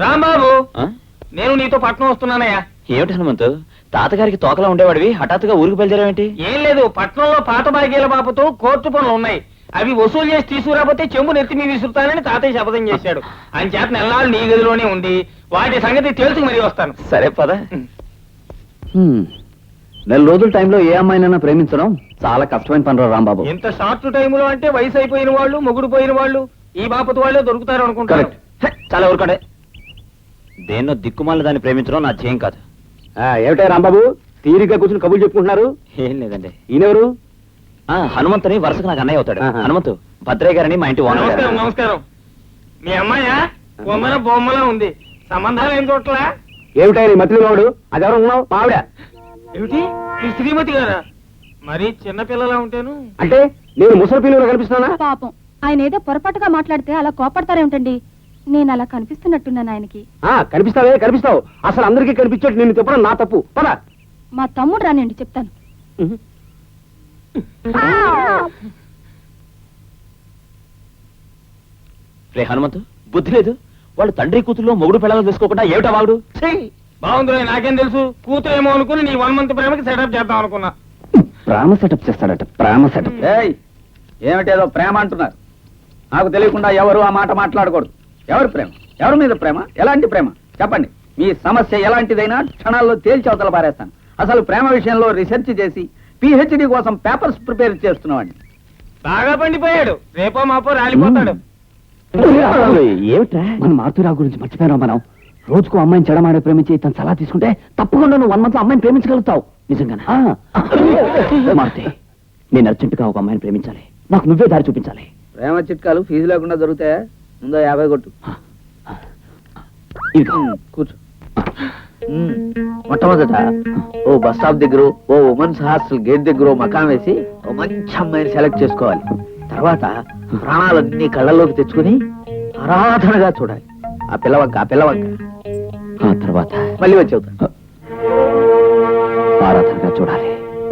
రాంబాబు, నేను నీతో పట్నం వస్తున్నానయ్యా. ఏమిటి హనుమంతు, తాతగారికి తోకలా ఉండేవాడివి హఠాత్తుగా ఊరికి బయలుదేరావేంటి? ఏం లేదు, పట్నంలో పాత బాగీల బాబుతో కోర్టు పనులు ఉన్నాయి. అవి వసూలు చేసి తీసుకురాకపోతే చెంబు నెత్తి మీద విసురుతానని తాతయ్య శపథం చేశాడు. అని చేత నెలలు నీ గదిలోనే ఉండి వాటి సంగతి తెలుసుకు మరీ వస్తాను. సరే పద. నెల రోజుల టైంలో ఏ అమ్మాయినైనా ప్రేమించడం చాలా కష్టమైన పని రాంబాబు. ఎంత షార్ట్ టైంలో అంటే వయసు అయిపోయిన వాళ్ళు, మొగుడు పోయిన వాళ్ళు ఈ బాపతి వాళ్ళే దొరుకుతారు అనుకుంటారు. చాలా ఊరుకోండి. దేన్నో దిక్కుమాల దాన్ని ప్రేమించడం నా ధ్యేయం కాదు. ఏమిటా రాంబాబు తీరిగ్గా కూర్చుని కబుర్లు చెప్పుకుంటున్నారు? ఏం లేదండి. ఈయనెవరు? హనుమంతుని వరుసకు నాకు అన్నయ్య అవుతాడు. హనుమంతు భద్రయ్య గారని మా ఇంటి ఓనర్. నమస్కారం. నమస్కారం. మీ అమ్మాయా? బొమ్మల బొమ్మలా ఉంది. సంబంధాలు ఏం చూడట్లా? ఏమిటా నీ మతిలో వాడు? అదెవరు ఉన్నావు? మావిడ. ఏమిటి మీ శ్రీమతి గారా? మరి చిన్నపిల్లలా ఉంటాను అంటే నేను ముసలి పిల్లలు కనిపిస్తున్నానా? పాపం ఆయన ఏదో పొరపాటుగా మాట్లాడితే అలా కోపడతారేమిటండి? నేను అలా కనిపిస్తున్నట్టున్నాను ఆయనకి. కనిపిస్తావే, కనిపిస్తావు. అసలు అందరికీ కనిపించట్టు నిన్ను చెప్పడం నా తప్పు. పద. మా తమ్ముడు రానండి, చెప్తాను. రే హనుమంతు, బుద్ధి లేదు. వాళ్ళు తండ్రి కూతుల్లో మొగుడు పిల్లలు తీసుకోకుండా ఏమిటా వాడు? బాగుంది. నాకేం తెలుసు, కూతురు ఏమో అనుకుని నీ 1 month ప్రేమకి సెటప్ చేద్దాం అనుకున్నా. ప్రేమ సెటప్ చేస్తాడట. ప్రేమ సెటప్. ఏమిటేదో ప్రేమ అంటున్నారు. నాకు తెలియకుండా ఎవరు ఆ మాట మాట్లాడకూడదు. ఎవరు ప్రేమ? ఎవరి మీద ప్రేమ? ఎలాంటి ప్రేమ చెప్పండి. మీ సమస్య ఎలాంటిదైనా క్షణాల్లో తేల్చి అవతల పారేస్తాను. అసలు ప్రేమ విషయంలో రీసెర్చ్ చేసి PhD కోసం పేపర్స్ ప్రిపేర్ చేస్తున్నావాడిని. బాగా పండిపోయాడు. రేపో మాపో రాలిపోతాడు. ఏమిట్రా మన మారుతురావు గురించి మర్చిపోయినా? మనం రోజుకు అమ్మాయిని చెడమాడే ప్రేమించి తను సలహా తీసుకుంటే తప్పకుండా నువ్వు 1 month అమ్మాయిని ప్రేమించగలుగుతావు. నిజంగానా? మారుతి, నేను అర్జెంటుగా ఒక అమ్మాయిని ప్రేమించాలి. నాకు నువ్వే దారి చూపించాలి. ప్రేమ చిట్కాలు ఫీజు లేకుండా దొరుకుతాయా? ముందో 50 కొట్టు. కూర్చో. మొట్టమొదట ఓ బస్ స్టాప్ దగ్గర, ఓ ఉమెన్స్ హాస్టల్ గేట్ దగ్గర మకాం వేసి ఓ మంచి అమ్మాయిని సెలెక్ట్ చేసుకోవాలి. తర్వాత ప్రాణాలన్నీ కళ్ళలోకి తెచ్చుకుని ఆరాధనగా చూడాలి. ఆ పిల్లవంక తర్వాత మళ్ళీ వచ్చి అవుతాను. ఆరాధనగా చూడాలి.